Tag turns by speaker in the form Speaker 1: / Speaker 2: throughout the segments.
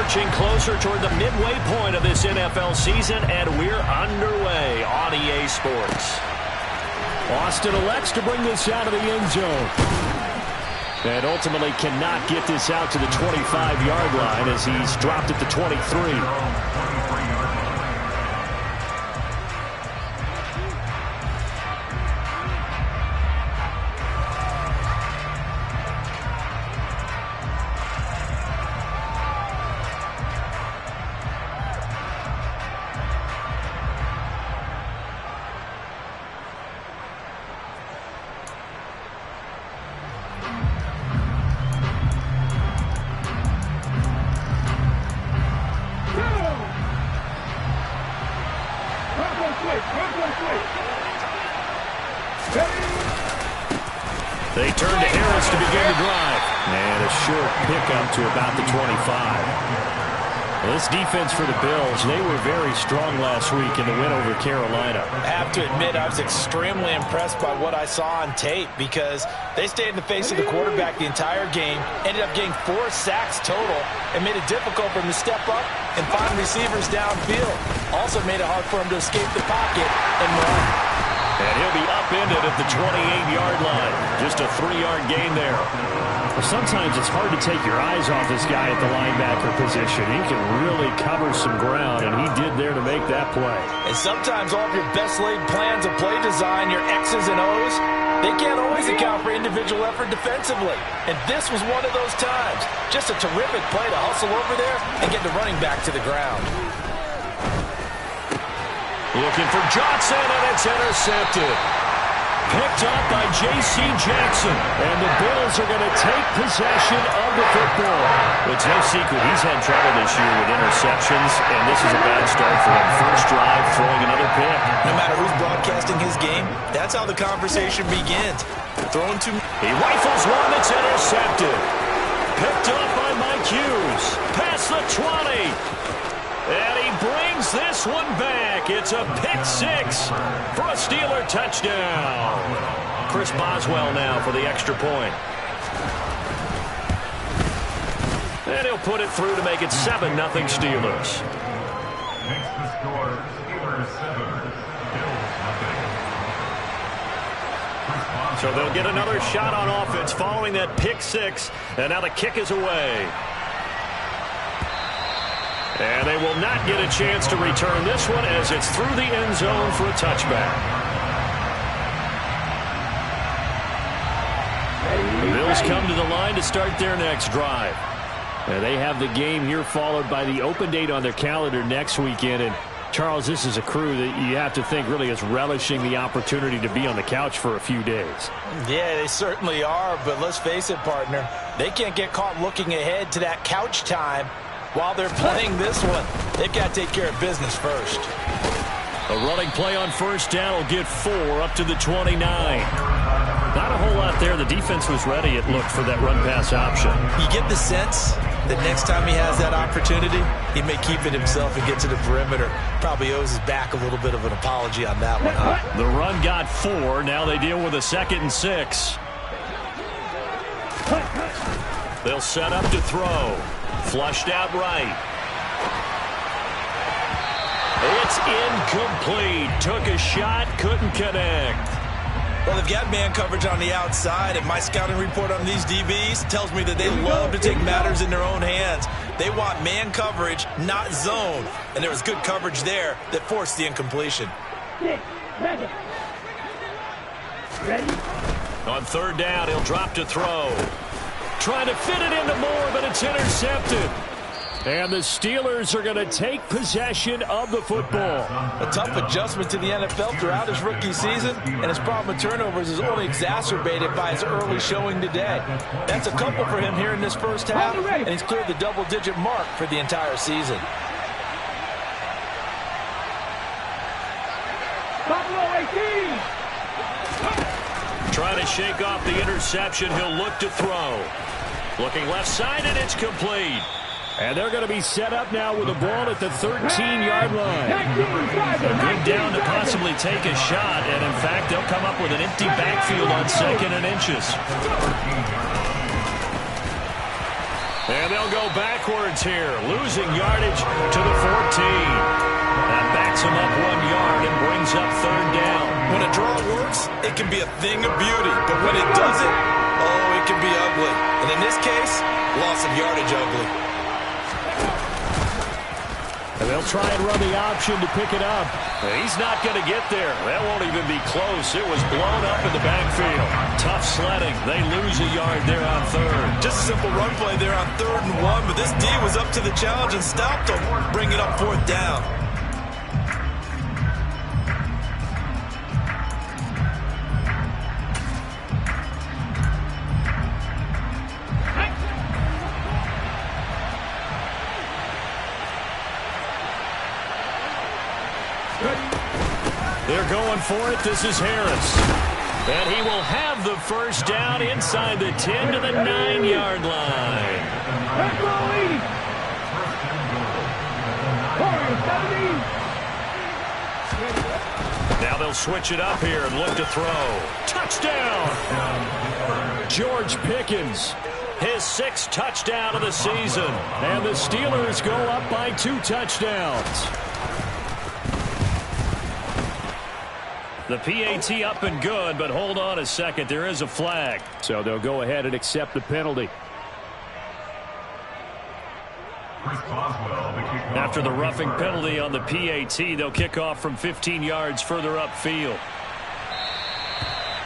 Speaker 1: Marching closer toward the midway point of this NFL season, and we're underway on EA Sports.
Speaker 2: Austin elects to bring this out of the end zone. And ultimately cannot get this out to the 25-yard line as he's dropped at the 23.
Speaker 1: They turn to Harris to begin the drive.
Speaker 2: And a short pickup to about the 25. Well, this defense for the Bills, they were very strong last week in the win over Carolina.
Speaker 3: I have to admit, I was extremely impressed by what I saw on tape because they stayed in the face of the quarterback the entire game, ended up getting 4 sacks total, and made it difficult for him to step up and find receivers downfield. Also made it hard for him to escape the pocket and run.
Speaker 1: And he'll be upended at the 28-yard line. Just a 3-yard gain there.
Speaker 2: Well, sometimes it's hard to take your eyes off this guy at the linebacker position. He can really cover some ground, and he did there to make that play.
Speaker 3: And sometimes all of your best laid plans of play design, your X's and O's, they can't always account for individual effort defensively. And this was one of those times. Just a terrific play to hustle over there and get the running back to the ground.
Speaker 1: Looking for Johnson, and it's intercepted. Picked up by J.C. Jackson. And the Bills are going to take possession of the football.
Speaker 2: It's no secret he's had trouble this year with interceptions, and this is a bad start for him. First drive, throwing another pick.
Speaker 3: No matter who's broadcasting his game, that's how the conversation begins. Throwing to...
Speaker 1: He rifles one that's intercepted. Picked up by Mike Hughes. Past the 20. And he brings this one back. It's a pick 6 for a Steeler touchdown. Chris Boswell now for the extra point. And he'll put it through to make it 7-0 Steelers.
Speaker 4: Makes the score Steelers 7, Bills nothing.
Speaker 1: So they'll get another shot on offense following that pick 6. And now the kick is away. And they will not get a chance to return this one as it's through the end zone for a touchback. The Bills come to the line to start their next drive.
Speaker 2: And they have the game here followed by the open date on their calendar next weekend. And Charles, this is a crew that you have to think really is relishing the opportunity to be on the couch for a few days.
Speaker 3: Yeah, they certainly are. But let's face it, partner, they can't get caught looking ahead to that couch time while they're playing this one. They've got to take care of business first.
Speaker 1: A running play on first down will get 4 up to the 29. Not a whole lot there. The defense was ready, it looked, for that run-pass option.
Speaker 3: You get the sense that next time he has that opportunity, he may keep it himself and get to the perimeter. Probably owes his back a little bit of an apology on that one, huh?
Speaker 1: The run got 4. Now they deal with a 2nd and 6. They'll set up to throw. Flushed out right. It's incomplete. Took a shot, couldn't connect.
Speaker 3: Well, they've got man coverage on the outside, and my scouting report on these DBs tells me that they love to take matters in their own hands. They want man coverage, not zone. And there was good coverage there that forced the incompletion.
Speaker 1: On third down, he'll drop to throw. Trying to fit it into Moore, but it's intercepted. And the Steelers are going to take possession of the football.
Speaker 3: A tough adjustment to the NFL throughout his rookie season, and his problem with turnovers is only exacerbated by his early showing today. That's a couple for him here in this first half, and he's cleared the double-digit mark for the entire season.
Speaker 1: Trying to shake off the interception. He'll look to throw. Looking left side, and it's complete.
Speaker 2: And they're going to be set up now with the ball at the 13-yard line.
Speaker 1: A good down to possibly take a shot, and in fact, they'll come up with an empty backfield on 2nd and inches. And they'll go backwards here, losing yardage to the 14. That backs them up 1 yard and brings up third down.
Speaker 3: When a draw works, it can be a thing of beauty. But when it doesn't, oh, it can be ugly. And in this case, loss of yardage ugly.
Speaker 2: And they'll try and run the option to pick it up.
Speaker 1: He's not going to get there. That won't even be close. It was blown up in the backfield. Tough sledding. They lose a yard there on third.
Speaker 3: Just a simple run play there on 3rd and 1, but this D was up to the challenge and stopped them, bringing up 4th down.
Speaker 1: They're going for it. This is Harris. And he will have the first down inside the 10 to the 9-yard line. Now they'll switch it up here and look to throw. Touchdown! George Pickens. His 6th touchdown of the season.
Speaker 2: And the Steelers go up by 2 touchdowns.
Speaker 1: The PAT up and good, but hold on a second. There is a flag.
Speaker 2: So they'll go ahead and accept the penalty.
Speaker 1: After the roughing penalty on the PAT, they'll kick off from 15 yards further upfield.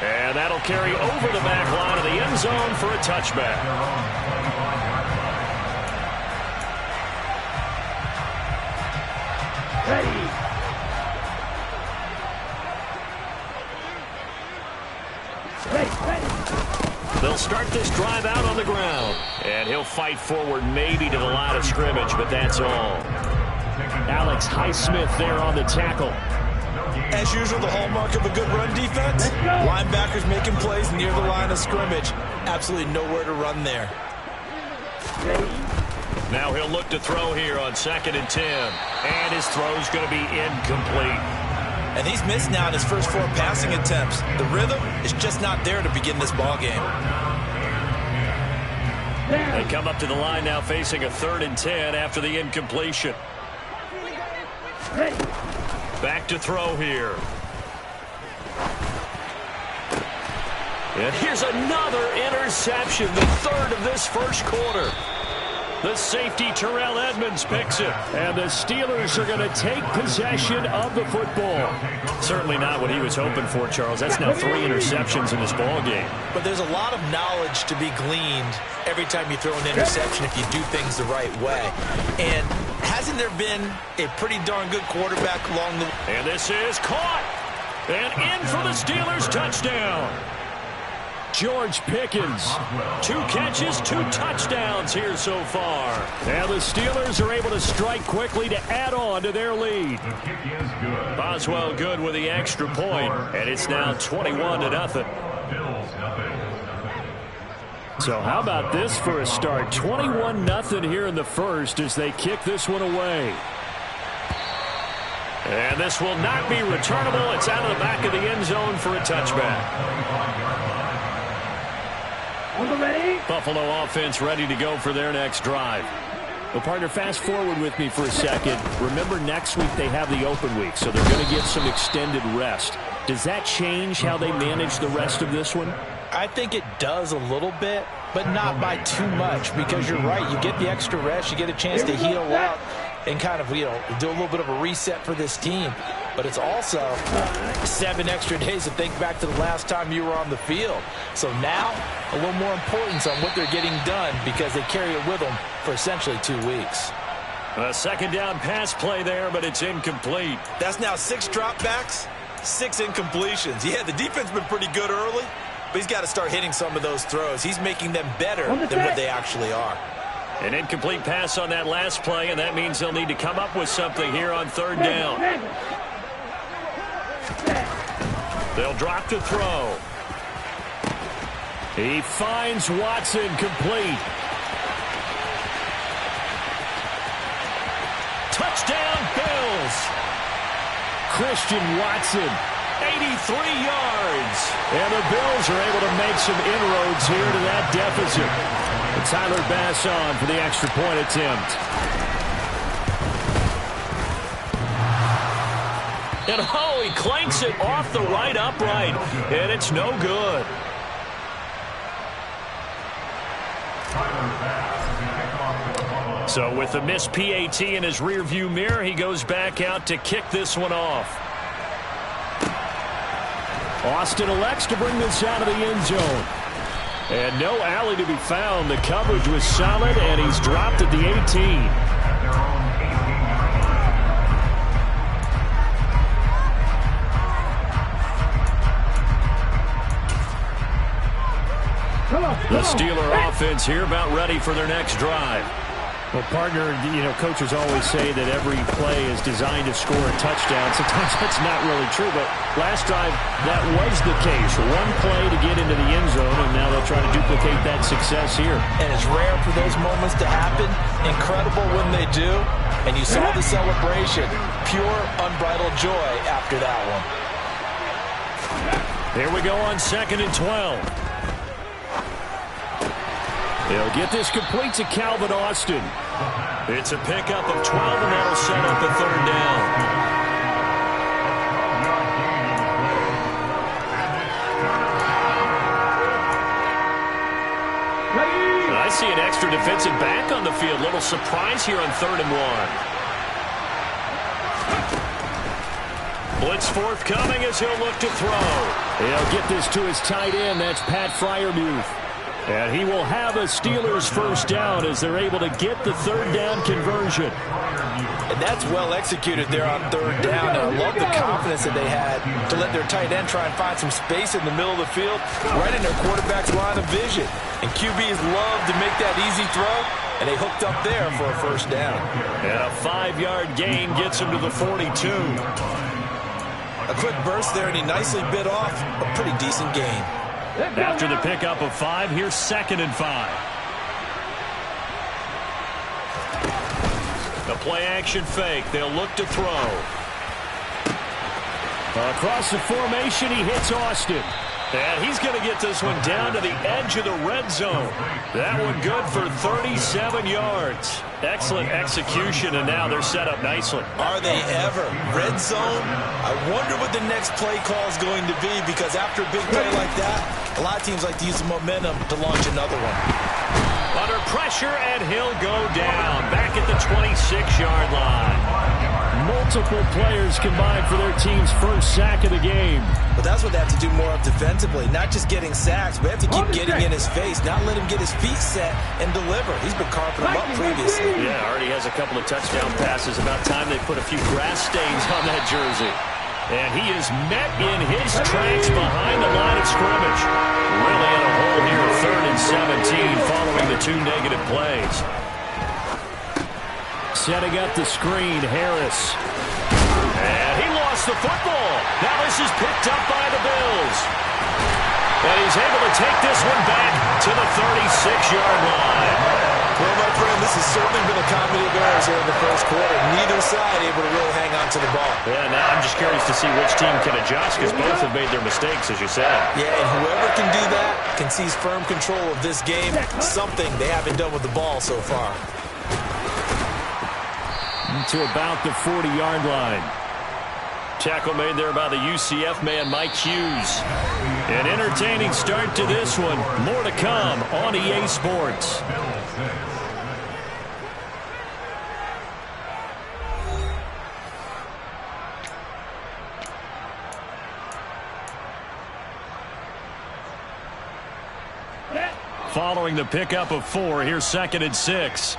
Speaker 1: And that'll carry over the back line of the end zone for a touchback.
Speaker 5: Ready.
Speaker 1: They'll start this drive out on the ground. And he'll fight forward maybe to the line of scrimmage, but that's all.
Speaker 2: Alex Highsmith there on the tackle.
Speaker 3: As usual, the hallmark of a good run defense, linebackers making plays near the line of scrimmage. Absolutely nowhere to run there.
Speaker 1: Now he'll look to throw here on 2nd and 10. And his throw's going to be incomplete.
Speaker 3: And he's missed now in his first 4 passing attempts. The rhythm is just not there to begin this ball game.
Speaker 1: They come up to the line now facing a 3rd and 10 after the incompletion. Back to throw here. And here's another interception, the 3rd of this first quarter. The safety, Terrell Edmonds, picks it.
Speaker 2: And the Steelers are going to take possession of the football.
Speaker 1: Certainly not what he was hoping for, Charles. That's now 3 interceptions in this ball game.
Speaker 3: But there's a lot of knowledge to be gleaned every time you throw an interception if you do things the right way. And hasn't there been a pretty darn good quarterback along the way?
Speaker 1: And this is caught. And in for the Steelers touchdown.
Speaker 2: George Pickens.
Speaker 1: 2 catches, 2 touchdowns here so far.
Speaker 2: And the Steelers are able to strike quickly to add on to their lead.
Speaker 1: Boswell good with the extra point, and it's now 21-0.
Speaker 2: So how about this for a start? 21-0 here in the first as they kick this one away.
Speaker 1: And this will not be returnable. It's out of the back of the end zone for a touchback. Buffalo offense ready to go for their next drive.
Speaker 2: Well, partner, fast forward with me for a second. Remember, next week they have the open week, so they're going to get some extended rest. Does that change how they manage the rest of this one?
Speaker 3: I think it does a little bit, but not by too much, because you're right. You get the extra rest. You get a chance to heal up and kind of, do a little bit of a reset for this team. But it's also 7 extra days to think back to the last time you were on the field. So now, a little more importance on what they're getting done because they carry it with them for essentially 2 weeks.
Speaker 1: A 2nd down pass play there, but it's incomplete.
Speaker 3: That's now 6 dropbacks, 6 incompletions. Yeah, the defense has been pretty good early, but he's got to start hitting some of those throws. He's making them better than what they actually are.
Speaker 1: An incomplete pass on that last play, and that means they'll need to come up with something here on 3rd down. They'll drop to throw.
Speaker 2: He finds Watson complete.
Speaker 1: Touchdown, Bills.
Speaker 2: Christian Watson
Speaker 1: 83 yards.
Speaker 2: And the Bills are able to make some inroads here to that deficit. And Tyler Bass on for the extra point attempt.
Speaker 1: And oh, he clanks it off the right upright. And it's no good. So with the missed PAT in his rearview mirror, he goes back out to kick this one off.
Speaker 2: Austin elects to bring this out of the end zone. And no alley to be found. The coverage was solid, and he's dropped at the 18.
Speaker 1: The Steeler offense here about ready for their next drive.
Speaker 2: Well, partner, coaches always say that every play is designed to score a touchdown. Sometimes that's not really true, but last drive, that was the case. One play to get into the end zone, and now they'll try to duplicate that success here.
Speaker 3: And it's rare for those moments to happen. Incredible when they do. And you saw the celebration. Pure, unbridled joy after that one.
Speaker 1: Here we go on 2nd and 12.
Speaker 2: They'll get this complete to Calvin Austin.
Speaker 1: It's a pickup of 12, and that'll set up a 3rd down. I see an extra defensive back on the field. Little surprise here on 3rd and 1. Blitz forthcoming as he'll look to throw.
Speaker 2: He'll get this to his tight end. That's Pat Freiermuth. And he will have a Steelers 1st down as they're able to get the 3rd down conversion.
Speaker 3: And that's well executed there on 3rd down. And I love the confidence that they had to let their tight end try and find some space in the middle of the field, right in their quarterback's line of vision. And QBs love to make that easy throw, and they hooked up there for a 1st down.
Speaker 1: And a 5-yard gain gets him to the 42.
Speaker 3: A quick burst there, and he nicely bit off a pretty decent gain.
Speaker 1: After the pickup of 5, here's 2nd and 5. The play-action fake. They'll look to throw.
Speaker 2: Across the formation, he hits Austin.
Speaker 1: And he's going to get this one down to the edge of the red zone. That one good for 37 yards. Excellent execution, and now they're set up nicely.
Speaker 3: Are they ever? Red zone? I wonder what the next play call is going to be, because after a big play like that, a lot of teams like to use the momentum to launch another one.
Speaker 1: Under pressure, and he'll go down. Back at the 26-yard line.
Speaker 2: Multiple players combined for their team's 1st sack of the game.
Speaker 3: But that's what they have to do more of defensively. Not just getting sacks, but they have to keep getting in his face. Not let him get his feet set and deliver. He's been carving him up previously.
Speaker 1: Yeah, already has a couple of touchdown passes. About time they put a few grass stains on that jersey. And he is met in his tracks behind the line of scrimmage. Really in a hole here, 3rd and 17 following the 2 negative plays.
Speaker 2: Setting up the screen, Harris.
Speaker 1: And he lost the football. Now this is picked up by the Bills. And he's able to take this one back to the 36-yard line.
Speaker 3: Well, my friend, this has certainly been a comedy of errors here in the 1st quarter. Neither side able to really hang on to the ball.
Speaker 1: Yeah, now I'm just curious to see which team can adjust, because both have made their mistakes, as you said.
Speaker 3: Yeah, and whoever can do that can seize firm control of this game, something they haven't done with the ball so far.
Speaker 2: To about the 40-yard line.
Speaker 1: Tackle made there by the UCF man, Mike Hughes. An entertaining start to this one. More to come on EA Sports. Following the pickup of 4, here's 2nd and 6.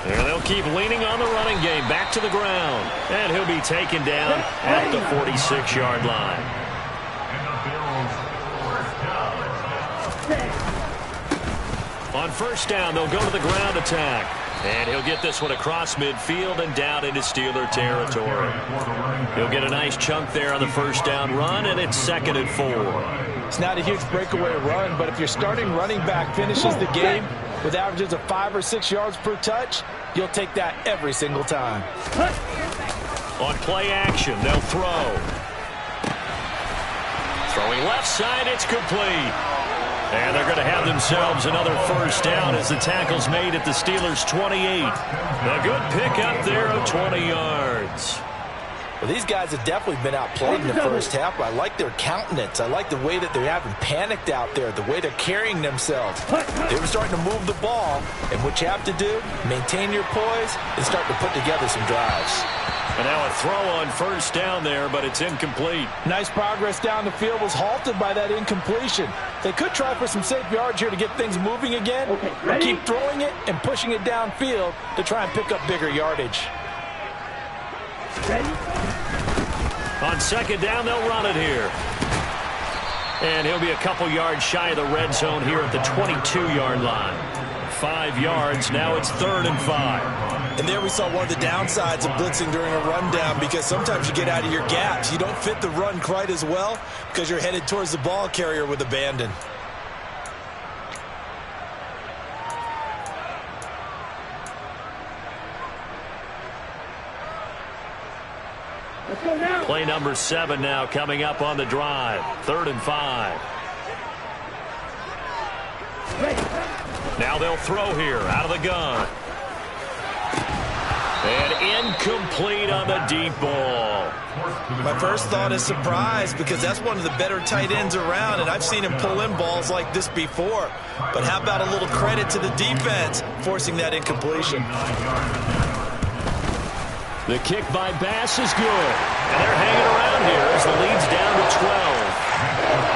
Speaker 1: And they'll keep leaning on the running game. Back to the ground. And he'll be taken down at the 46-yard line. On 1st down, they'll go to the ground attack. And he'll get this one across midfield and down into Steeler territory. He'll get a nice chunk there on the 1st down run, and it's 2nd and 4.
Speaker 3: It's not a huge breakaway run, but if your starting running back finishes the game with averages of 5 or 6 yards per touch, You'll take that every single time.
Speaker 1: On play action, they'll throw. Throwing left side, it's complete. And they're going to have themselves another first down as the tackle's made at the Steelers' 28. A good pickup there of 20 yards.
Speaker 3: Well, these guys have definitely been outplayed in the first half. I like their countenance. I like the way that they haven't panicked out there, the way they're carrying themselves. They were starting to move the ball, and what you have to do, maintain your poise and start to put together some drives.
Speaker 1: And now a throw on first down there, but it's incomplete.
Speaker 3: Nice progress down the field was halted by that incompletion. They could try for some safe yards here to get things moving again, or keep throwing it and pushing it downfield to try and pick up bigger yardage.
Speaker 1: On second down, they'll run it here. And he'll be a couple yards shy of the red zone here at the 22-yard line. 5 yards, now it's 3rd and 5.
Speaker 3: And there we saw one of the downsides of blitzing during a rundown, because sometimes you get out of your gaps. You don't fit the run quite as well because you're headed towards the ball carrier with abandon.
Speaker 1: Play number 7 now coming up on the drive. 3rd and 5. Now they'll throw here out of the gun. And incomplete on the deep ball.
Speaker 3: My first thought is surprise, because that's one of the better tight ends around, and I've seen him pull in balls like this before. But how about a little credit to the defense forcing that incompletion?
Speaker 1: The kick by Bass is good. And they're hanging around here as the lead's down to 12.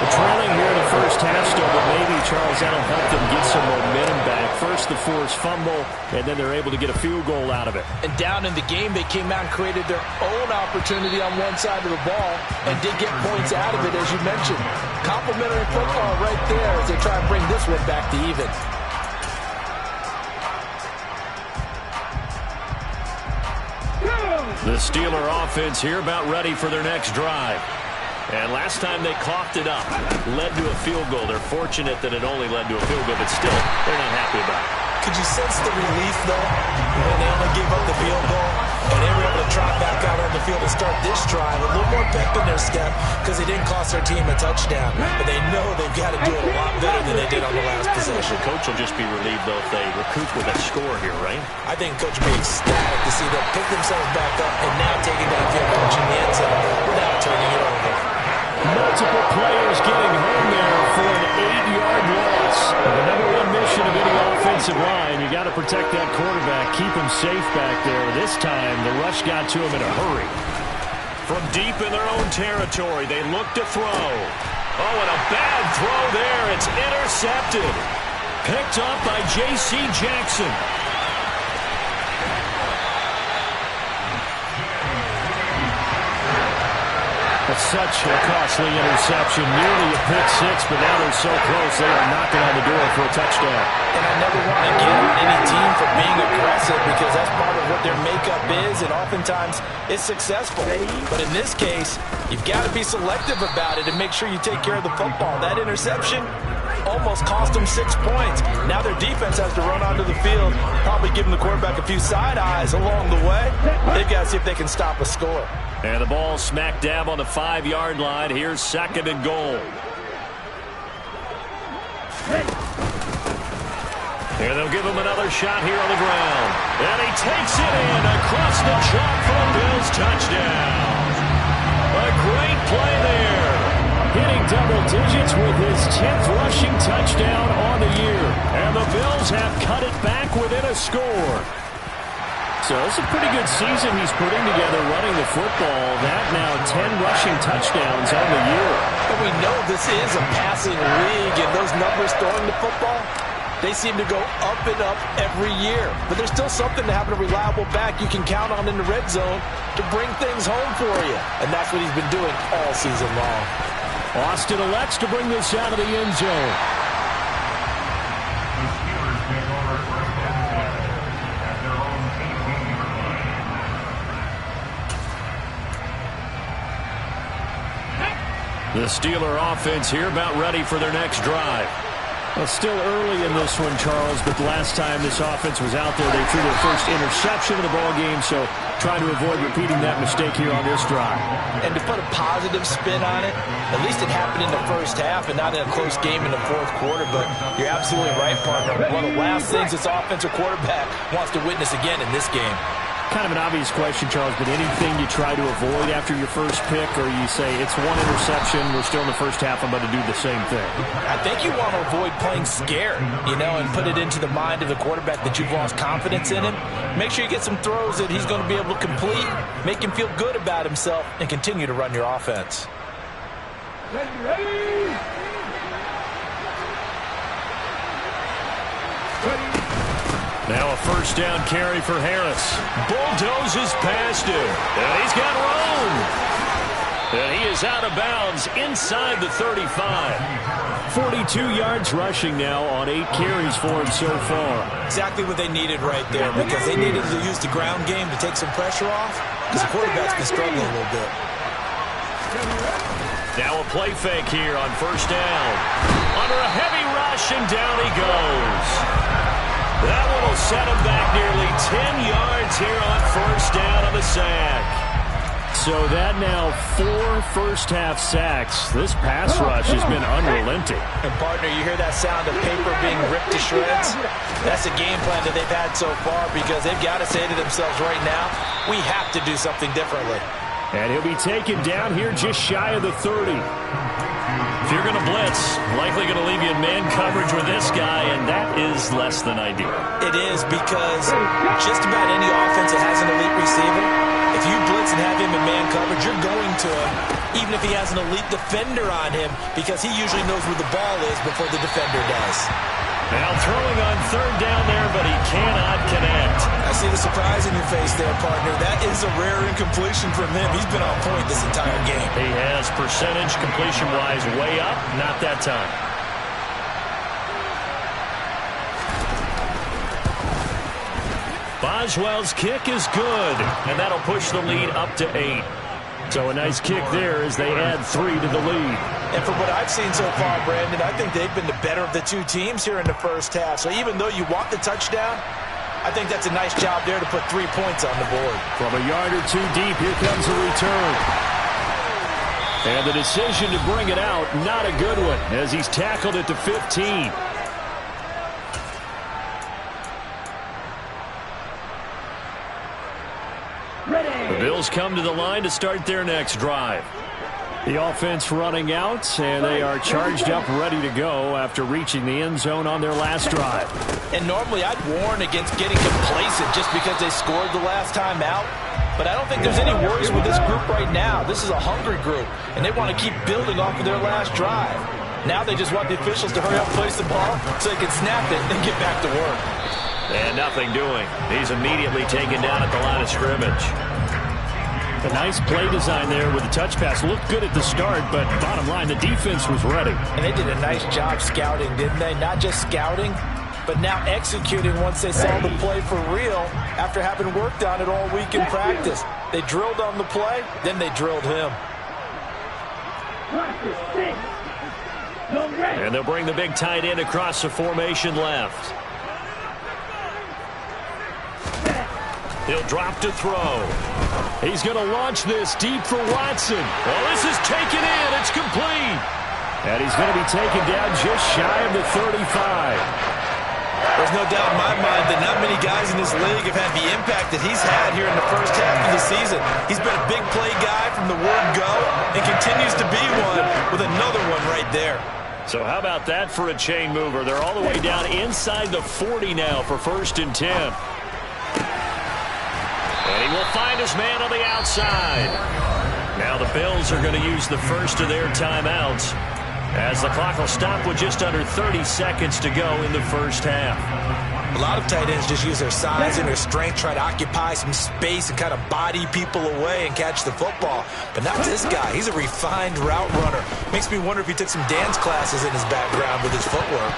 Speaker 2: The trailing here in the first half still, but maybe, Charles, that'll help them get some momentum back. First the forced fumble, and then they're able to get a field goal out of it.
Speaker 3: And down in the game, they came out and created their own opportunity on one side of the ball and did get points out of it, as you mentioned. Complimentary football right there as they try and bring this one back to even.
Speaker 1: The Steeler offense here about ready for their next drive. And last time they coughed it up, led to a field goal. They're fortunate that it only led to a field goal, but still, they're not happy about it.
Speaker 3: Could you sense the relief, though, when they only gave up the field goal and they were able to trot back out on the field and start this drive? A little more pep in their step because they didn't cost their team a touchdown. But they know they've got to do it a lot better than they did on the last possession.
Speaker 1: Coach will just be relieved, though, if they recoup with a score here, right?
Speaker 3: I think Coach will be ecstatic to see them pick themselves back up and now taking that field punching the end zone without turning it over.
Speaker 2: Multiple players getting home there for an 8-yard loss. The number one mission of any offensive line, you got to protect that quarterback, keep him safe back there. This time, the rush got to him in a hurry.
Speaker 1: From deep in their own territory, they look to throw. Oh, and a bad throw there. It's intercepted. Picked up by J.C. Jackson.
Speaker 2: Such a costly interception, nearly a pick six, but now they're so close they are knocking on the door for a touchdown.
Speaker 3: And I never want to get on any team for being aggressive, because that's part of what their makeup is, and oftentimes it's successful. But in this case, you've got to be selective about it and make sure you take care of the football. That interception almost cost them 6 points. Now their defense has to run onto the field, probably giving the quarterback a few side eyes along the way. They've got to see if they can stop a score.
Speaker 1: And the ball smack dab on the 5-yard line. Here's 2nd and goal. And they'll give him another shot here on the ground. And he takes it in across the chalk for a Bills touchdown. A great play there.
Speaker 2: Hitting double digits with his 10th rushing touchdown on the year.
Speaker 1: And the Bills have cut it back within a score.
Speaker 2: So it's a pretty good season he's putting together running the football. That now 10 rushing touchdowns on the year.
Speaker 3: But we know this is a passing league, and those numbers throwing the football, they seem to go up and up every year. But there's still something to having a reliable back you can count on in the red zone to bring things home for you. And that's what he's been doing all season long.
Speaker 2: Austin elects to bring this out of the end zone.
Speaker 1: The Steeler offense here about ready for their next drive.
Speaker 2: Well, still early in this one, Charles, but the last time this offense was out there, they threw their first interception of the ball game, so trying to avoid repeating that mistake here on this drive.
Speaker 3: And to put a positive spin on it, at least it happened in the first half and not in a close game in the fourth quarter, but you're absolutely right, partner. One of the last things this offensive quarterback wants to witness again in this game.
Speaker 2: Kind of an obvious question, Charles, but anything you try to avoid after your first pick, or you say, it's one interception, we're still in the first half, I'm about to do the same thing?
Speaker 3: I think you want to avoid playing scared, and put it into the mind of the quarterback that you've lost confidence in him. Make sure you get some throws that he's going to be able to complete, make him feel good about himself, and continue to run your offense.
Speaker 1: Now a first down carry for Harris. Bulldozes past him. And he's got room. And he is out of bounds inside the 35.
Speaker 2: 42 yards rushing now on 8 carries for him so far.
Speaker 3: Exactly what they needed right there, because they needed to use the ground game to take some pressure off, because the quarterback's been struggling a little bit.
Speaker 1: Now a play fake here on first down. Under a heavy rush, and down he goes. That one will set him back nearly 10 yards here on first down on the sack.
Speaker 2: So that now 4 first-half sacks. This pass rush has been unrelenting.
Speaker 3: And, partner, you hear that sound of paper being ripped to shreds? That's the game plan that they've had so far, because they've got to say to themselves right now, we have to do something differently.
Speaker 2: And he'll be taken down here just shy of the 30.
Speaker 1: If you're going to blitz, likely going to leave you in man coverage with this guy, and that is less than ideal.
Speaker 3: It is, because just about any offense that has an elite receiver, if you blitz and have him in man coverage, you're going to him, even if he has an elite defender on him, because he usually knows where the ball is before the defender does.
Speaker 1: Now throwing on third down there, but he cannot connect.
Speaker 3: I see the surprise in your face there, partner. That is a rare incompletion from him. He's been on point this entire game.
Speaker 1: He has percentage completion-wise way up, not that time. Boswell's kick is good, and that'll push the lead up to 8.
Speaker 2: So a nice kick there as they add 3 to the lead.
Speaker 3: And from what I've seen so far, Brandon, I think they've been the better of the two teams here in the first half. So even though you want the touchdown, I think that's a nice job there to put 3 points on the board.
Speaker 2: From a yard or 2 deep, here comes the return. And the decision to bring it out, not a good one, as he's tackled at the 15.
Speaker 1: The Bills come to the line to start their next drive.
Speaker 2: The offense running out, and they are charged up, ready to go after reaching the end zone on their last drive.
Speaker 3: And normally I'd warn against getting complacent just because they scored the last time out. But I don't think there's any worries with this group right now. This is a hungry group, and they want to keep building off of their last drive. Now they just want the officials to hurry up, place the ball, so they can snap it and get back to work.
Speaker 1: And nothing doing. He's immediately taken down at the line of scrimmage.
Speaker 2: A nice play design there with the touch pass. Looked good at the start, but bottom line, the defense was ready.
Speaker 3: And they did a nice job scouting, didn't they? Not just scouting, but now executing once they saw the play for real after having worked on it all week in practice. They drilled on the play, then they drilled him.
Speaker 1: And they'll bring the big tight end across the formation left. He'll drop to throw.
Speaker 2: He's going to launch this deep for Watson.
Speaker 1: Well, this is taken in. It's complete.
Speaker 2: And he's going to be taken down just shy of the 35.
Speaker 3: There's no doubt in my mind that not many guys in this league have had the impact that he's had here in the first half of the season. He's been a big play guy from the word go and continues to be one with another one right there.
Speaker 1: So how about that for a chain mover? They're all the way down inside the 40 now for 1st and 10. And he will find his man on the outside. Now the Bills are going to use the first of their timeouts as the clock will stop with just under 30 seconds to go in the first half.
Speaker 3: A lot of tight ends just use their size and their strength, try to occupy some space and kind of body people away and catch the football. But not this guy. He's a refined route runner. Makes me wonder if he took some dance classes in his background with his footwork.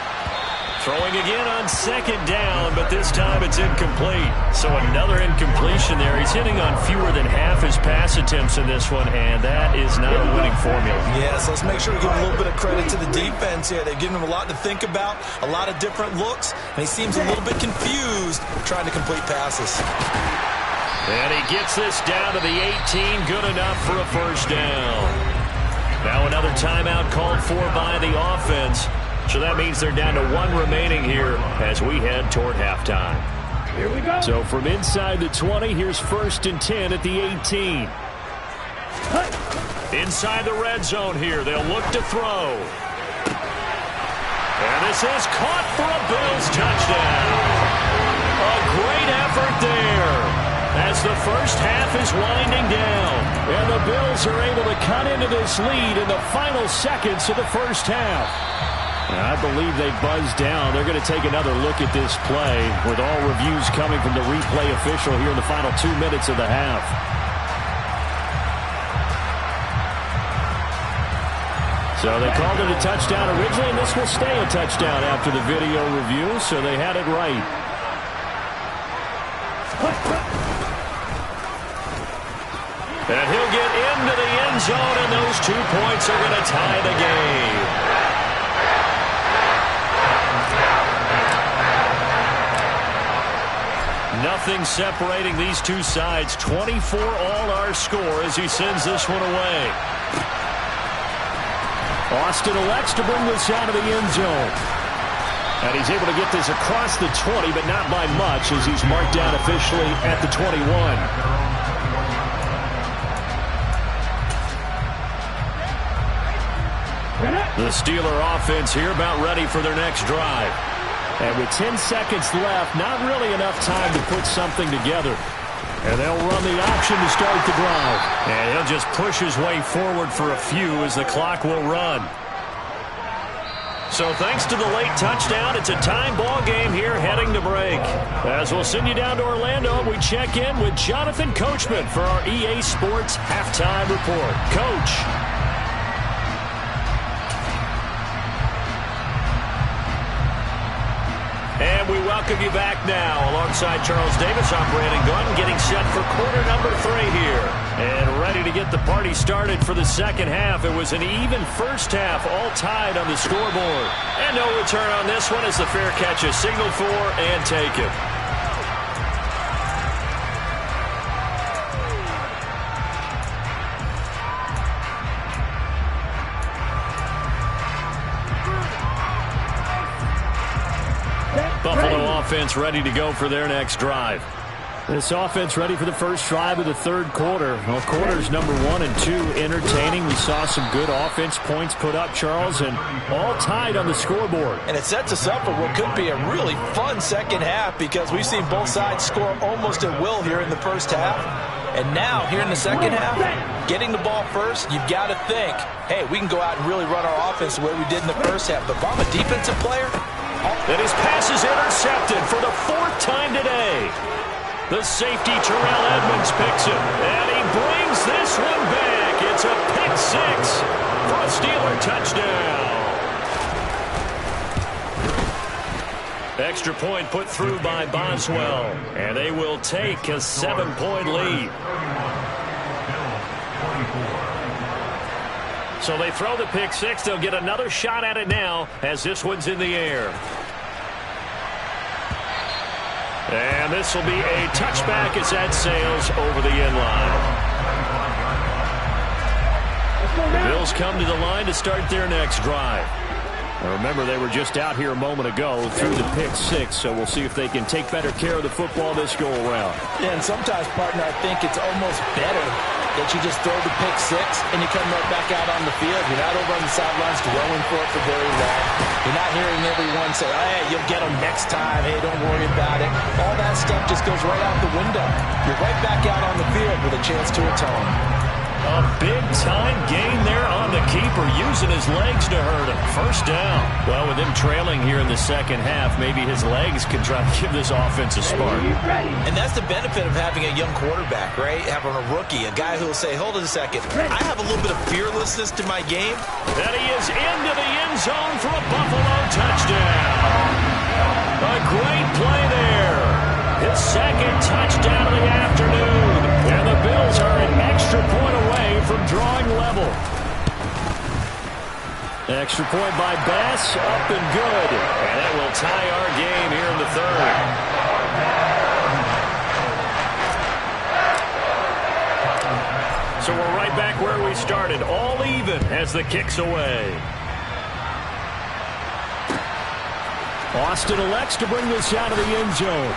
Speaker 1: Throwing again on second down, but this time it's incomplete. So another incompletion there. He's hitting on fewer than half his pass attempts in this one, and that is not a winning formula.
Speaker 3: Yes, let's make sure we give him a little bit of credit to the defense here. They've given him a lot to think about, a lot of different looks, and he seems a little bit confused trying to complete passes.
Speaker 1: And he gets this down to the 18, good enough for a first down. Now another timeout called for by the offense. So that means they're down to 1 remaining here as we head toward halftime.
Speaker 2: Here we go. So from inside the 20, here's 1st and 10 at the 18.
Speaker 1: Inside the red zone here, they'll look to throw. And this is caught for a Bills touchdown. A great effort there as the first half is winding down.
Speaker 2: And the Bills are able to cut into this lead in the final seconds of the first half. I believe they buzzed down. They're going to take another look at this play with all reviews coming from the replay official here in the final 2 minutes of the half. So they called it a touchdown originally, and this will stay a touchdown after the video review, so they had it right.
Speaker 1: And he'll get into the end zone, and those 2 points are going to tie the game. Nothing separating these two sides. 24 all our score as he sends this one away.
Speaker 2: Austin elects to bring this out of the end zone. And he's able to get this across the 20, but not by much as he's marked down officially at the 21.
Speaker 1: The Steeler offense here about ready for their next drive.
Speaker 2: And with 10 seconds left, not really enough time to put something together. And they'll run the option to start the drive.
Speaker 1: And he'll just push his way forward for a few as the clock will run. So thanks to the late touchdown, it's a time ball game here heading to break. As we'll send you down to Orlando, we check in with Jonathan Coachman for our EA Sports Halftime Report. Coach. And we welcome you back now. Alongside Charles Davis, I'm Brandon Gordon, getting set for quarter number 3 here. And ready to get the party started for the second half. It was an even first half, all tied on the scoreboard. And no return on this one as the fair catch is signaled for and taken. Buffalo offense ready to go for their next drive.
Speaker 2: This offense ready for the first drive of the third quarter. Well, quarters number 1 and 2 entertaining. We saw some good offense points put up, Charles, and all tied on the scoreboard.
Speaker 3: And it sets us up for what could be a really fun second half because we've seen both sides score almost at will here in the first half. And now, here in the second half, getting the ball first, you've got to think, hey, we can go out and really run our offense the way we did in the first half. But if I'm a defensive player,
Speaker 1: and his pass is intercepted for the 4th time today. The safety, Terrell Edmonds, picks it. And he brings this one back. It's a pick 6 for a Steeler touchdown. Extra point put through by Boswell. And they will take a 7-point lead. So they throw the pick 6. They'll get another shot at it now as this one's in the air. And this will be a touchback as that sails over the end line. The Bills come to the line to start their next drive. Now remember, they were just out here a moment ago through the pick 6, so we'll see if they can take better care of the football this go-around.
Speaker 3: Yeah, and sometimes, partner, I think it's almost better that you just throw the pick 6 and you come right back out on the field. You're not over on the sidelines dwelling for it for very long. You're not hearing everyone say, hey, you'll get them next time. Hey, don't worry about it. All that stuff just goes right out the window. You're right back out on the field with a chance to atone.
Speaker 1: A big-time gain there on the keeper, using his legs to hurt him. First down. Well, with him trailing here in the second half, maybe his legs can try to give this offense a spark.
Speaker 3: And that's the benefit of having a young quarterback, right? Having a rookie, a guy who will say, hold on a second, I have a little bit of fearlessness to my game.
Speaker 1: And he is into the end zone for a Buffalo touchdown. A great play there. His second touchdown of the afternoon. And the Bills are an extra point away from drawing level.
Speaker 2: Extra point by Bass, up and good.
Speaker 1: And that will tie our game here in the third. So we're right back where we started, all even as the kick's away.
Speaker 2: Austin elects to bring this out of the end zone.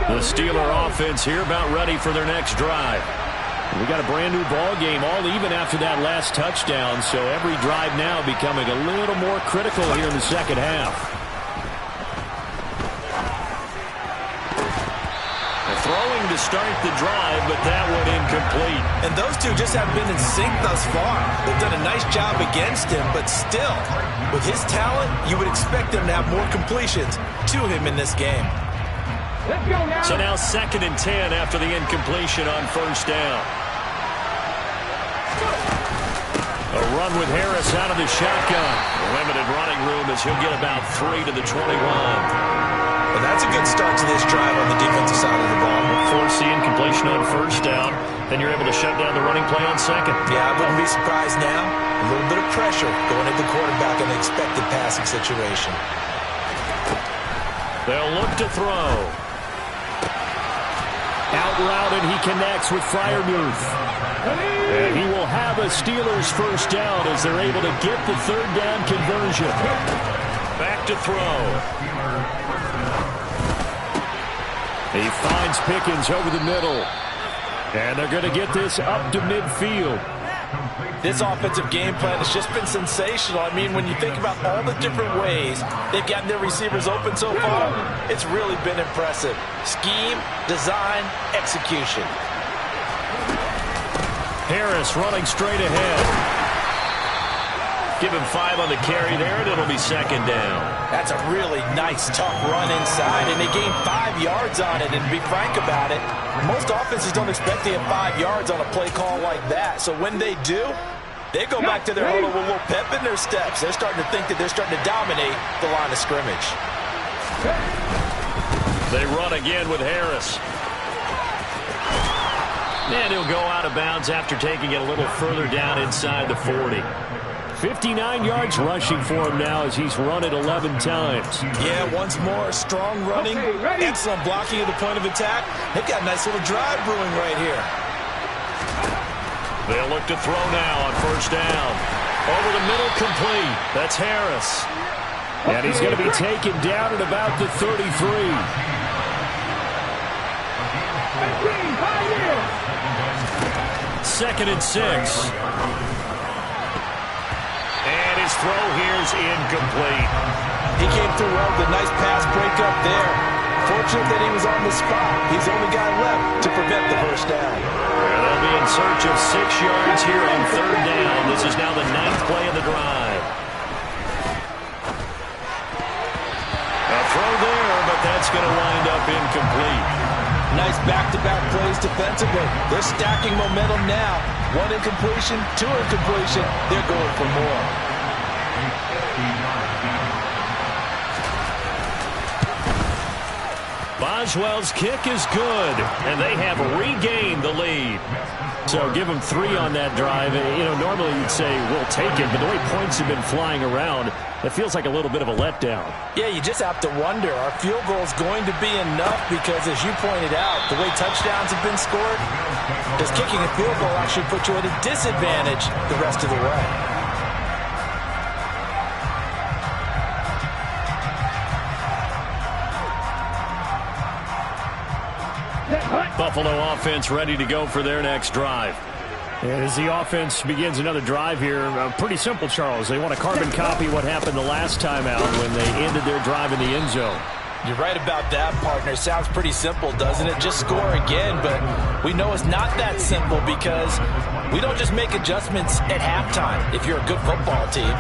Speaker 1: The Steeler offense here about ready for their next drive.
Speaker 2: We got a brand new ball game, all even after that last touchdown, so every drive now becoming a little more critical here in the second half.
Speaker 1: Throwing to start the drive, but that one incomplete.
Speaker 3: And those two just haven't been in sync thus far. They've done a nice job against him, but still, with his talent, you would expect them to have more completions to him in this game.
Speaker 1: So now 2nd and 10 after the incompletion on first down. A run with Harris out of the shotgun. Limited running room as he'll get about 3 to the 21.
Speaker 3: Well, that's a good start to this drive on the defensive side of the ball.
Speaker 1: Force the incompletion on first down. Then you're able to shut down the running play on second.
Speaker 3: Yeah, I wouldn't be surprised now. A little bit of pressure going at the quarterback in the expected passing situation.
Speaker 1: They'll look to throw.
Speaker 2: Out route, and he connects with Freiermuth. And he will have a Steelers first down as they're able to get the third down conversion.
Speaker 1: Back to throw.
Speaker 2: He finds Pickens over the middle. And they're going to get this up to midfield.
Speaker 3: This offensive game plan has just been sensational. I mean, when you think about all the different ways they've gotten their receivers open so far, it's really been impressive. Scheme, design, execution.
Speaker 2: Harris running straight ahead.
Speaker 1: Give him 5 on the carry there, and it'll be second down.
Speaker 3: That's a really nice, tough run inside, and they gained 5 yards on it. And to be frank about it, most offenses don't expect to get 5 yards on a play call like that. So when they do, they go back to their huddle with a little pep in their steps. They're starting to think that they're starting to dominate the line of scrimmage.
Speaker 1: They run again with Harris. And he'll go out of bounds after taking it a little further down inside the 40.
Speaker 2: 59 yards rushing for him now as he's run it 11 times.
Speaker 3: Yeah, once more, strong running, excellent blocking at the point of attack. They've got a nice little drive brewing right here.
Speaker 1: They'll look to throw now on first down. Over the middle, complete. That's Harris.
Speaker 2: And he's going to be taken down at about the 33.
Speaker 1: Second and 6. And his throw here's incomplete.
Speaker 3: He came through well with a nice pass breakup there. Fortunate that he was on the spot. He's the only guy left to prevent the first down.
Speaker 1: And they'll be in search of 6 yards here on third down. This is now the 9th play of the drive. A throw there, but that's going to wind up incomplete.
Speaker 3: Nice back-to-back plays defensively. They're stacking momentum now. 1 incompletion, 2 incompletion. They're going for more.
Speaker 1: Boswell's kick is good, and they have regained the lead.
Speaker 2: So give them 3 on that drive. You know, normally you'd say we'll take it, but the way points have been flying around, it feels like a little bit of a letdown.
Speaker 3: Yeah, you just have to wonder, are field goals going to be enough? Because as you pointed out, the way touchdowns have been scored, does kicking a field goal actually put you at a disadvantage the rest of the way?
Speaker 1: Buffalo offense ready to go for their next drive.
Speaker 2: And as the offense begins another drive here, pretty simple, Charles. They want to carbon copy what happened the last time out when they ended their drive in the end zone.
Speaker 3: You're right about that, partner. Sounds pretty simple, doesn't it? Just score again, but we know it's not that simple because we don't just make adjustments at halftime if you're a good football team.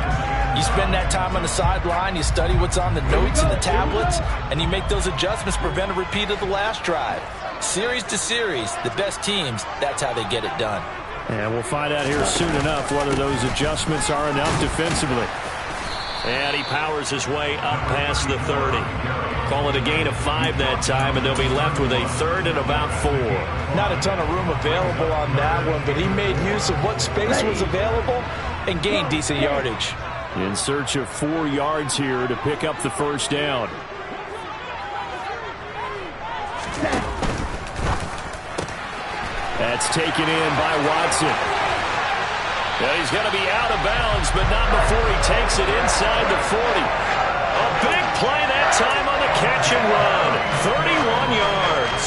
Speaker 3: You spend that time on the sideline, you study what's on the notes and the tablets, and you make those adjustments to prevent a repeat of the last drive. Series to series, the best teams, that's how they get it done.
Speaker 2: And we'll find out here soon enough whether those adjustments are enough defensively.
Speaker 1: And he powers his way up past the 30. Call it a gain of 5 that time, and they'll be left with a 3rd and about 4.
Speaker 3: Not a ton of room available on that one, but he made use of what space was available and gained decent yardage.
Speaker 2: In search of 4 yards here to pick up the first down. That's taken in by Watson. Yeah, he's going to be out of bounds, but not before he takes it inside the 40. A big play that time on the catch and run. 31 yards.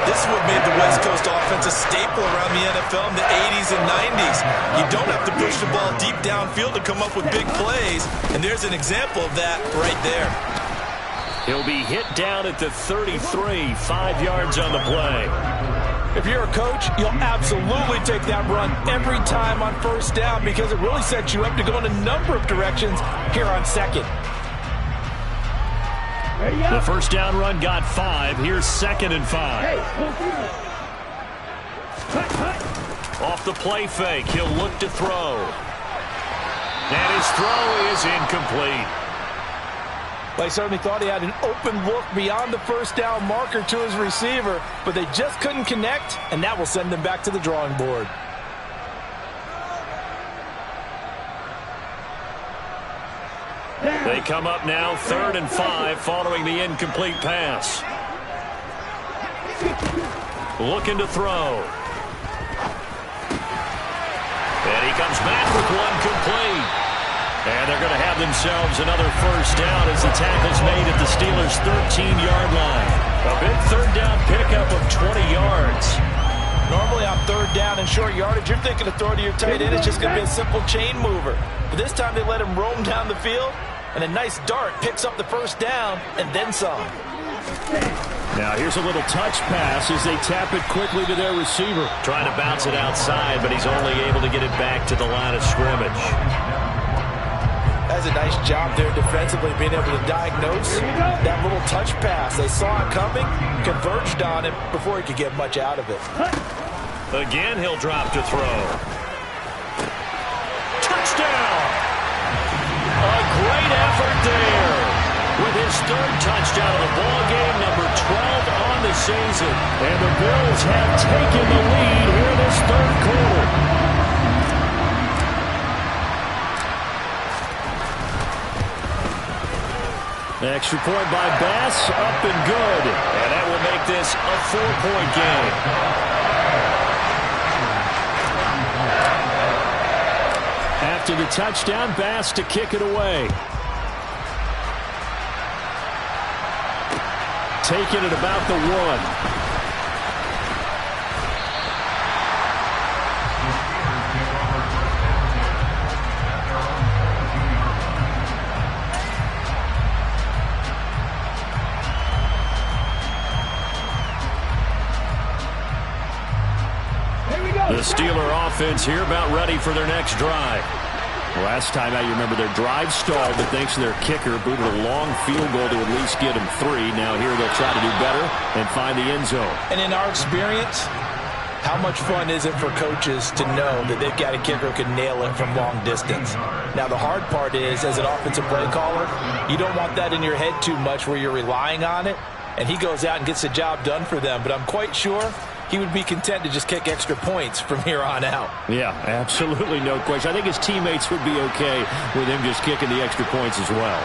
Speaker 3: This is what made the West Coast offense a staple around the NFL in the 80s and 90s. You don't have to push the ball deep downfield to come up with big plays, and there's an example of that right there.
Speaker 1: He'll be hit down at the 33, 5 yards on the play.
Speaker 3: If you're a coach, you'll absolutely take that run every time on first down because it really sets you up to go in a number of directions here on second.
Speaker 2: The first down run got 5. Here's 2nd and 5.
Speaker 1: Off the play fake, he'll look to throw. And his throw is incomplete.
Speaker 3: They certainly thought he had an open look beyond the first down marker to his receiver, but they just couldn't connect, and that will send them back to the drawing board.
Speaker 1: They come up now 3rd and 5 following the incomplete pass. Looking to throw. And he comes back with one complete. And they're going to have themselves another first down as the tackle's made at the Steelers' 13-yard line. A big 3rd down pickup of 20 yards.
Speaker 3: Normally on 3rd down and short yardage, you're thinking of throwing to your tight end. It's just going to be a simple chain mover. But this time they let him roam down the field, and a nice dart picks up the first down and then some.
Speaker 2: Now here's a little touch pass as they tap it quickly to their receiver.
Speaker 1: Trying to bounce it outside, but he's only able to get it back to the line of scrimmage.
Speaker 3: Has a nice job there defensively, being able to diagnose that little touch pass. They saw it coming, converged on him before he could get much out of it.
Speaker 1: Again, he'll drop to throw. Touchdown! A great effort there. With his 3rd touchdown of the ball game, number 12 on the season.
Speaker 2: And the Bills have taken the lead here in this 3rd quarter. Extra point by Bass, up and good.
Speaker 1: And that will make this a 4-point game.
Speaker 2: After the touchdown, Bass to kick it away. Taking it about the 1.
Speaker 1: The Steeler offense here about ready for their next drive.
Speaker 2: Last time out, you remember their drive stalled, but thanks to their kicker, booted a long field goal to at least get them 3. Now here they'll try to do better and find the end zone.
Speaker 3: And in our experience, how much fun is it for coaches to know that they've got a kicker who can nail it from long distance? Now the hard part is, as an offensive play caller, you don't want that in your head too much where you're relying on it, and he goes out and gets the job done for them. But I'm quite sure he would be content to just kick extra points from here on out.
Speaker 2: Yeah, absolutely no question. I think his teammates would be okay with him just kicking the extra points as well.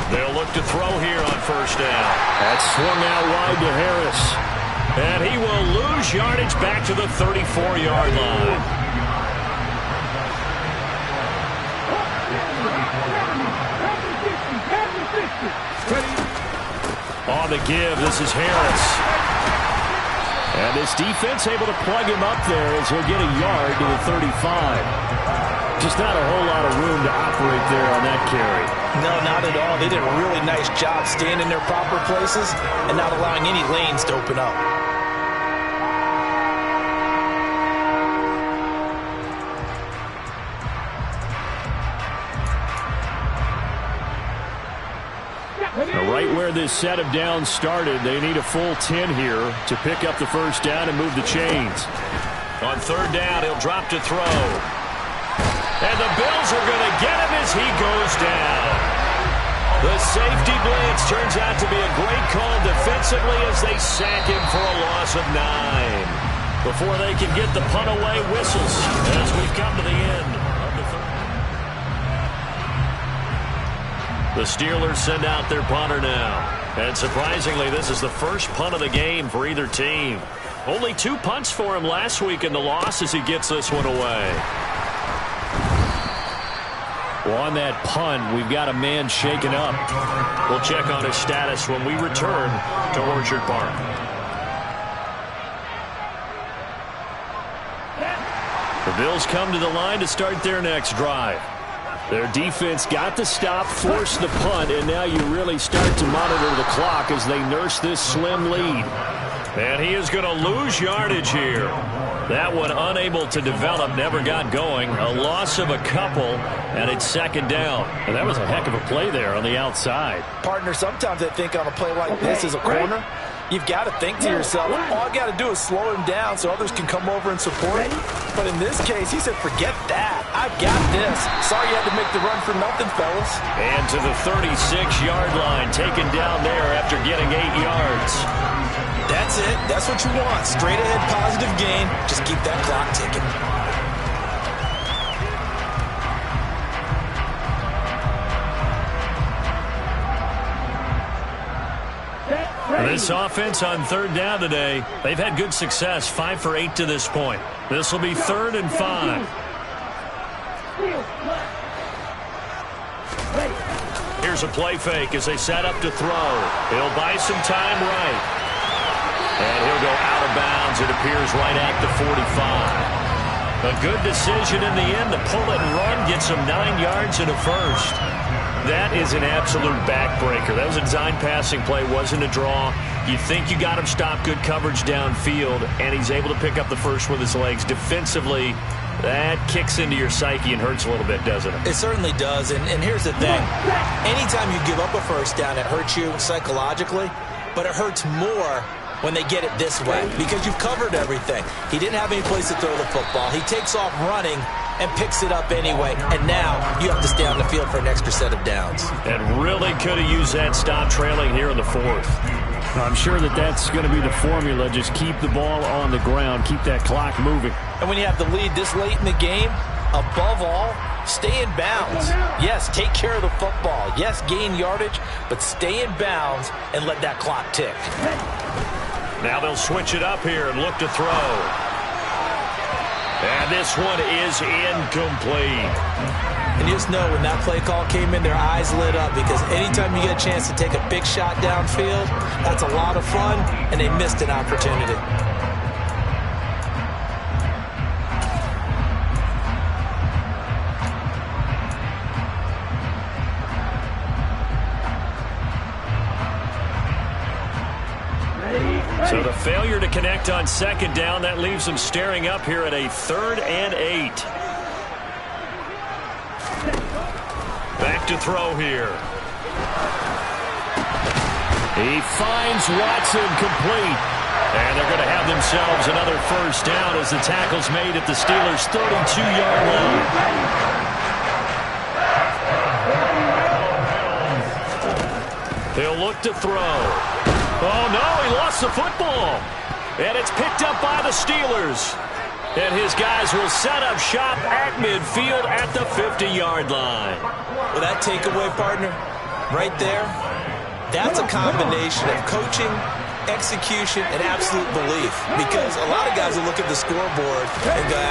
Speaker 1: They'll look to throw here on first down.
Speaker 2: That's swung out wide to Harris.
Speaker 1: And he will lose yardage back to the 34-yard line.
Speaker 2: On the give, this is Harris. And this defense able to plug him up there as he'll get a yard to the 35. Just not a whole lot of room to operate there on that carry.
Speaker 3: No, not at all. They did a really nice job staying in their proper places and not allowing any lanes to open up.
Speaker 2: Right where this set of downs started, they need a full 10 here to pick up the first down and move the chains.
Speaker 1: On third down, he'll drop to throw. And the Bills are going to get him as he goes down. The safety blitz turns out to be a great call defensively as they sack him for a loss of 9. Before they can get the punt away, whistles as we've come to the end of the third. The Steelers send out their punter now. And surprisingly, this is the first punt of the game for either team. Only 2 punts for him last week in the loss as he gets this one away.
Speaker 2: Well, on that punt, we've got a man shaken up.
Speaker 1: We'll check on his status when we return to Orchard Park. The Bills come to the line to start their next drive. Their defense got the stop, forced the punt, and now you really start to monitor the clock as they nurse this slim lead. And he is going to lose yardage here. That one unable to develop, never got going. A loss of a couple, and it's second down.
Speaker 2: And that was a heck of a play there on the outside.
Speaker 3: Partner, sometimes I think on a play like this as a corner, you've got to think to yourself, all I got to do is slow him down so others can come over and support. But in this case, he said, forget that. I've got this. Sorry you had to make the run for nothing, fellas.
Speaker 1: And to the 36-yard line, taken down there after getting 8 yards.
Speaker 3: That's it. That's what you want. Straight ahead positive gain. Just keep that clock ticking.
Speaker 1: This offense on third down today, they've had good success, 5 for 8 to this point. This will be 3rd and 5. Here's a play fake as they set up to throw. He'll buy some time right. And he'll go out of bounds, it appears, right at the 45. A good decision in the end to pull it and run, gets him 9 yards and a first. That is an absolute backbreaker. That was a design passing play, wasn't a draw. You think you got him stopped, good coverage downfield, and he's able to pick up the first with his legs. Defensively, that kicks into your psyche and hurts a little bit, doesn't it?
Speaker 3: It certainly does, and here's the thing. Anytime you give up a first down, it hurts you psychologically, but it hurts more when they get it this way because you've covered everything. He didn't have any place to throw the football. He takes off running and picks it up anyway, and now you have to stay on the field for an extra set of downs.
Speaker 1: And really could have used that stop trailing here in the 4th.
Speaker 2: I'm sure that's going to be the formula. Just keep the ball on the ground, keep that clock moving.
Speaker 3: And when you have the lead this late in the game, above all, stay in bounds. Yes, take care of the football. Yes, gain yardage, but stay in bounds and let that clock tick.
Speaker 1: Now they'll switch it up here and look to throw. And this one is incomplete.
Speaker 3: And you just know when that play call came in, their eyes lit up because anytime you get a chance to take a big shot downfield, that's a lot of fun, and they missed an opportunity.
Speaker 1: So the failure to connect on second down, that leaves them staring up here at a 3rd and 8. Back to throw here. He finds Watson complete. And they're going to have themselves another first down as the tackle's made at the Steelers' 32-yard line. They'll look to throw. Oh, no, he lost the football. And it's picked up by the Steelers. And his guys will set up shop at midfield at the 50-yard line.
Speaker 3: Well, that takeaway, partner, right there, that's a combination of coaching, execution, and absolute belief. Because a lot of guys will look at the scoreboard and go,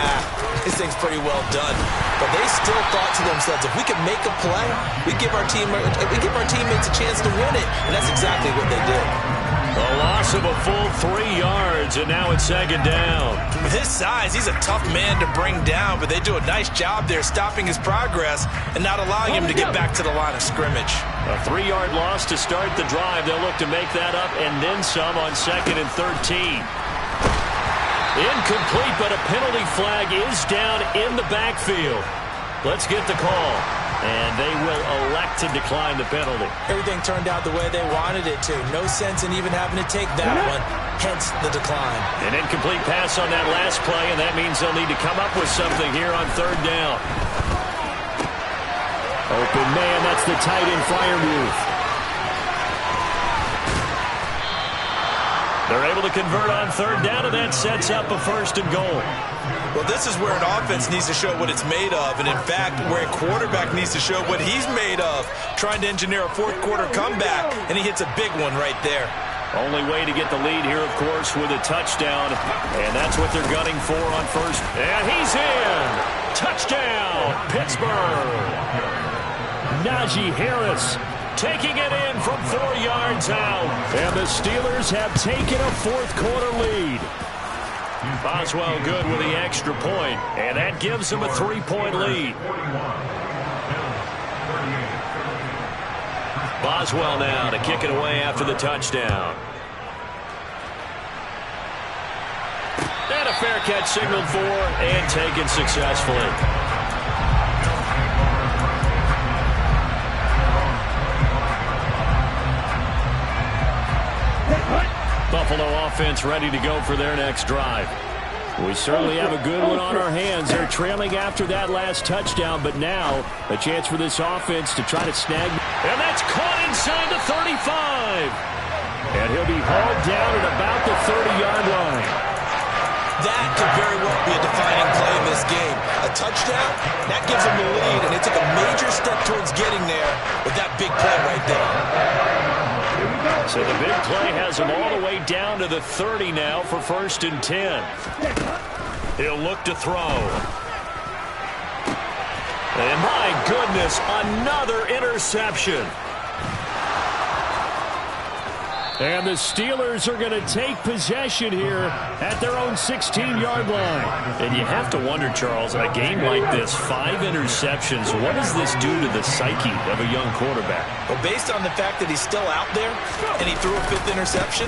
Speaker 3: this thing's pretty well done. But they still thought to themselves, if we can make a play, we give our teammates a chance to win it. And that's exactly what they did.
Speaker 1: A loss of a full 3 yards, and now it's second down.
Speaker 3: With his size, he's a tough man to bring down, but they do a nice job there stopping his progress and not allowing him to get back to the line of scrimmage.
Speaker 1: A 3-yard loss to start the drive. They'll look to make that up and then some on 2nd and 13. Incomplete, but a penalty flag is down in the backfield. Let's get the call. And they will elect to decline the penalty.
Speaker 3: Everything turned out the way they wanted it to. No sense in even having to take that one, hence the decline.
Speaker 1: An incomplete pass on that last play, and that means they'll need to come up with something here on third down.
Speaker 2: Open man, that's the tight end fire move.
Speaker 1: They're able to convert on third down, and that sets up a 1st and goal.
Speaker 3: Well, this is where an offense needs to show what it's made of, and in fact, where a quarterback needs to show what he's made of, trying to engineer a fourth-quarter comeback, and he hits a big one right there.
Speaker 1: Only way to get the lead here, of course, with a touchdown, and that's what they're gunning for on first. And he's in! Touchdown, Pittsburgh!
Speaker 2: Najee Harris
Speaker 1: taking it in from 4 yards out.
Speaker 2: And the Steelers have taken a fourth-quarter lead.
Speaker 1: Boswell good with the extra point, and that gives them a 3-point lead. Boswell now to kick it away after the touchdown. And a fair catch signaled for and taken successfully. Buffalo offense ready to go for their next drive.
Speaker 2: We certainly have a good one on our hands. They're trailing after that last touchdown, but now a chance for this offense to try to snag.
Speaker 1: And that's caught inside the 35.
Speaker 2: And he'll be hauled down at about the 30-yard line.
Speaker 3: That could very well be a defining play in this game. A touchdown, that gives them the lead, and it took a major step towards getting there with that big play right there.
Speaker 1: So the big play has him all the way down to the 30 now for 1st and 10. He'll look to throw. And my goodness, another interception.
Speaker 2: And the Steelers are going to take possession here at their own 16-yard line.
Speaker 1: And you have to wonder, Charles, in a game like this, 5 interceptions, what does this do to the psyche of a young quarterback?
Speaker 3: Well, based on the fact that he's still out there and he threw a 5th interception,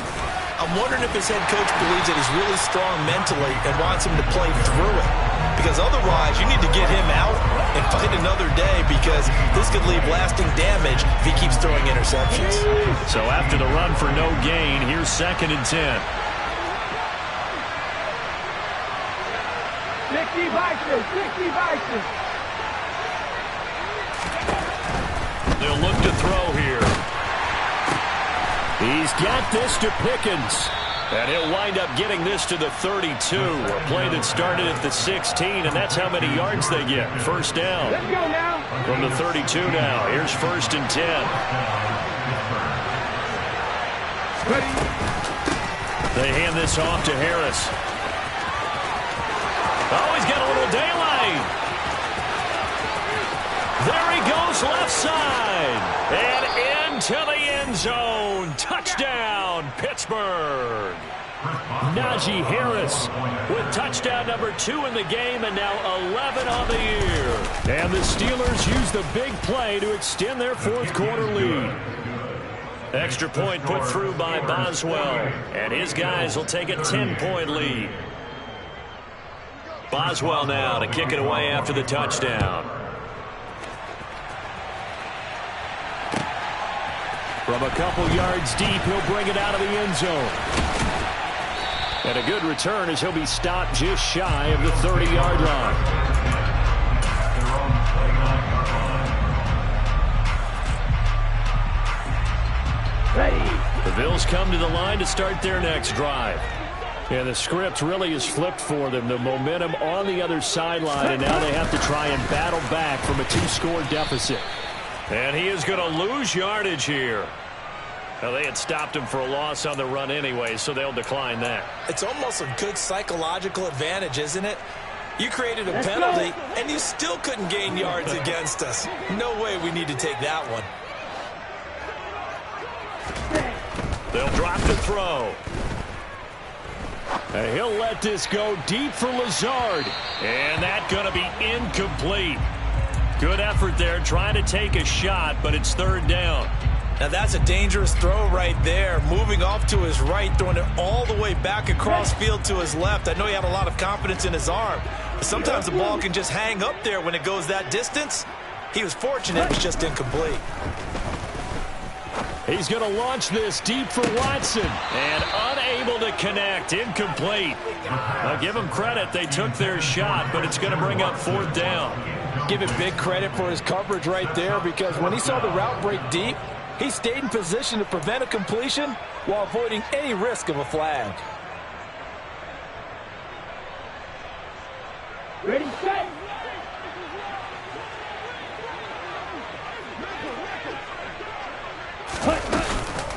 Speaker 3: I'm wondering if his head coach believes that he's really strong mentally and wants him to play through it. Because otherwise, you need to get him out and fight another day, because this could leave lasting damage if he keeps throwing interceptions.
Speaker 1: So after the run for no gain, here's 2nd and 10.
Speaker 5: 60 Vikings, 60 Vikings.
Speaker 1: They'll look to throw here.
Speaker 2: He's got this to Pickens.
Speaker 1: And he'll wind up getting this to the 32. A play that started at the 16, and that's how many yards they get. 1st down.
Speaker 5: Let's go now.
Speaker 1: From the 32 now. Here's 1st and 10.
Speaker 5: Ready.
Speaker 1: They hand this off to Harris. Oh, he's got a little daylight. There he goes left side. And into the end zone. Touchdown, Pittsburgh.
Speaker 2: Najee Harris
Speaker 1: with touchdown number 2 in the game, and now 11 on the year.
Speaker 2: And the Steelers use the big play to extend their fourth-quarter lead.
Speaker 1: Extra point put through by Boswell, and his guys will take a 10-point lead. Boswell now to kick it away after the touchdown.
Speaker 2: From a couple yards deep, he'll bring it out of the end zone. And a good return as he'll be stopped just shy of the 30-yard line.
Speaker 1: The Bills come to the line to start their next drive.
Speaker 2: Yeah, the script really is flipped for them. The momentum on the other sideline, and now they have to try and battle back from a 2-score deficit.
Speaker 1: And he is going to lose yardage here. Now, they had stopped him for a loss on the run anyway, so they'll decline that.
Speaker 3: It's almost a good psychological advantage, isn't it? You created a penalty, and you still couldn't gain yards against us. No way we need to take that one.
Speaker 1: They'll drop the throw.
Speaker 2: And he'll let this go deep for Lazard.
Speaker 1: And that's going to be incomplete. Good effort there, trying to take a shot, but it's 3rd down.
Speaker 3: Now that's a dangerous throw right there. Moving off to his right, throwing it all the way back across field to his left. I know he had a lot of confidence in his arm, but sometimes the ball can just hang up there when it goes that distance. He was fortunate, it was just incomplete.
Speaker 1: He's going to launch this deep for Watson. And unable to connect. Incomplete. Now give him credit. They took their shot, but it's going to bring up 4th down.
Speaker 3: Give him big credit for his coverage right there, because when he saw the route break deep, he stayed in position to prevent a completion while avoiding any risk of a flag.
Speaker 5: Ready, set.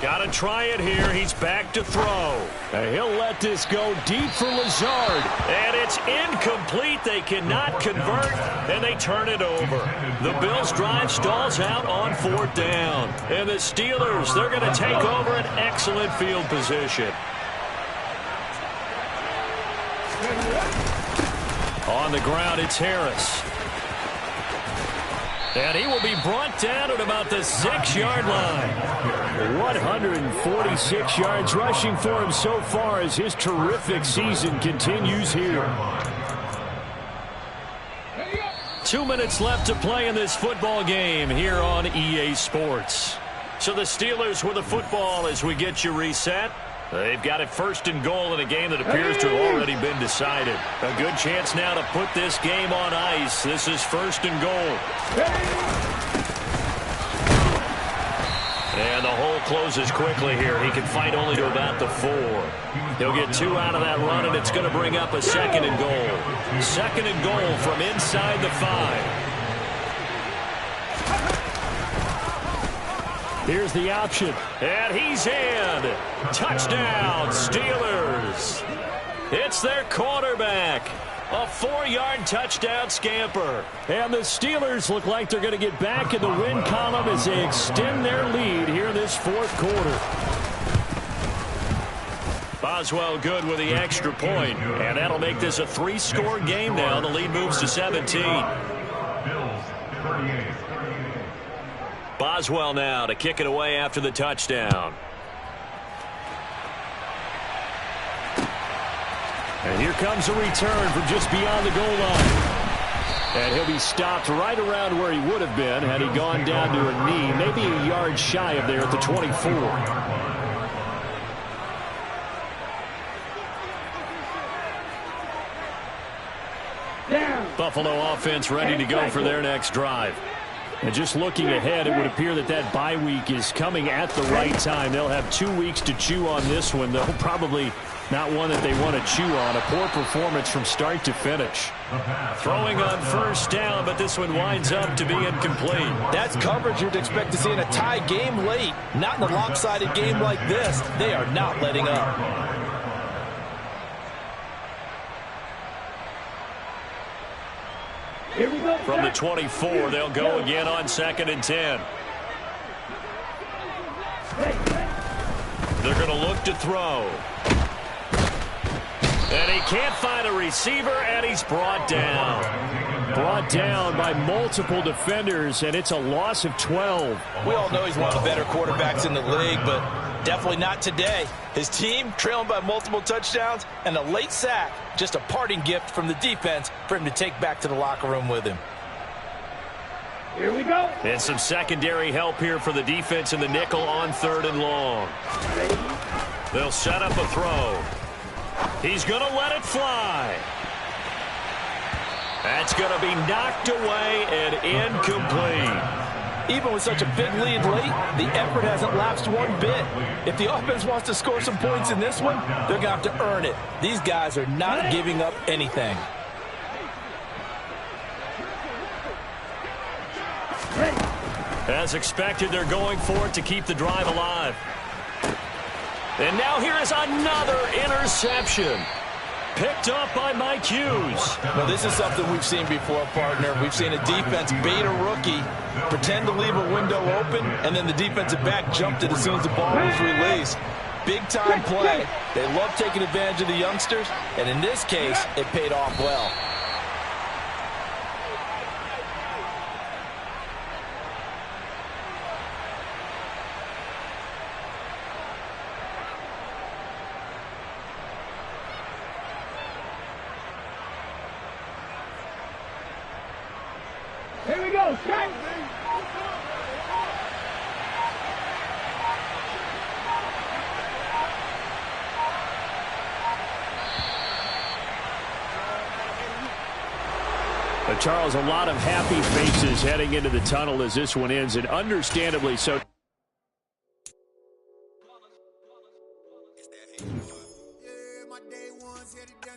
Speaker 1: Got to try it here. He's back to throw. And he'll let this go deep for Lazard. And it's incomplete. They cannot convert, and they turn it over. The Bills' drive stalls out on 4th down. And the Steelers, they're going to take over an excellent field position. On the ground, it's Harris. And he will be brought down at about the 6-yard line. 146 yards rushing for him so far as his terrific season continues here. 2 minutes left to play in this football game here on EA Sports. So the Steelers with the football as we get you reset. They've got it 1st and goal in a game that appears to have already been decided. A good chance now to put this game on ice. This is 1st and goal. And the hole closes quickly here. He can fight only to about the 4. He'll get 2 out of that run, and it's going to bring up a 2nd and goal. 2nd and goal from inside the 5. Here's the option, and he's in. Touchdown, Steelers. It's their quarterback. A 4-yard touchdown scamper. And the Steelers look like they're going to get back in the win column as they extend their lead here in this 4th quarter. Boswell good with the extra point, and that'll make this a 3-score game now. The lead moves to 17.
Speaker 4: Bills 38.
Speaker 1: Boswell now to kick it away after the touchdown. And here comes a return from just beyond the goal line. And he'll be stopped right around where he would have been had he gone down to a knee, maybe a yard shy of there at the 24.
Speaker 5: Down.
Speaker 1: Buffalo offense ready to go for their next drive. And just looking ahead, it would appear that that bye week is coming at the right time. They'll have 2 weeks to chew on this one, though probably not one that they want to chew on. A poor performance from start to finish. Throwing on 1st down, but this one winds up to be incomplete.
Speaker 3: That's coverage you'd expect to see in a tie game late. Not in a lopsided game like this. They are not letting up.
Speaker 5: Here we go.
Speaker 1: From the 24, they'll go again on 2nd and 10. They're going to look to throw. And he can't find a receiver, and he's brought down. Brought down by multiple defenders, and it's a loss of 12.
Speaker 3: We all know he's one of the better quarterbacks in the league, but definitely not today. His team trailing by multiple touchdowns, and a late sack, just a parting gift from the defense for him to take back to the locker room with him.
Speaker 5: Here we go.
Speaker 1: And some secondary help here for the defense in the nickel on 3rd and long. They'll set up a throw. He's going to let it fly. That's going to be knocked away and incomplete.
Speaker 3: Even with such a big lead late, the effort hasn't lapsed one bit. If the offense wants to score some points in this one, they're going to have to earn it. These guys are not giving up anything.
Speaker 1: As expected, they're going for it to keep the drive alive. And now here is another interception. Picked up by Mike Hughes.
Speaker 3: Well, this is something we've seen before, partner. We've seen a defense bait a rookie, pretend to leave a window open, and then the defensive back jumped it as soon as the ball was released. Big-time play. They love taking advantage of the youngsters, and in this case, it paid off well.
Speaker 5: Here we go. Set.
Speaker 2: Charles, a lot of happy faces heading into the tunnel as this one ends, and understandably so.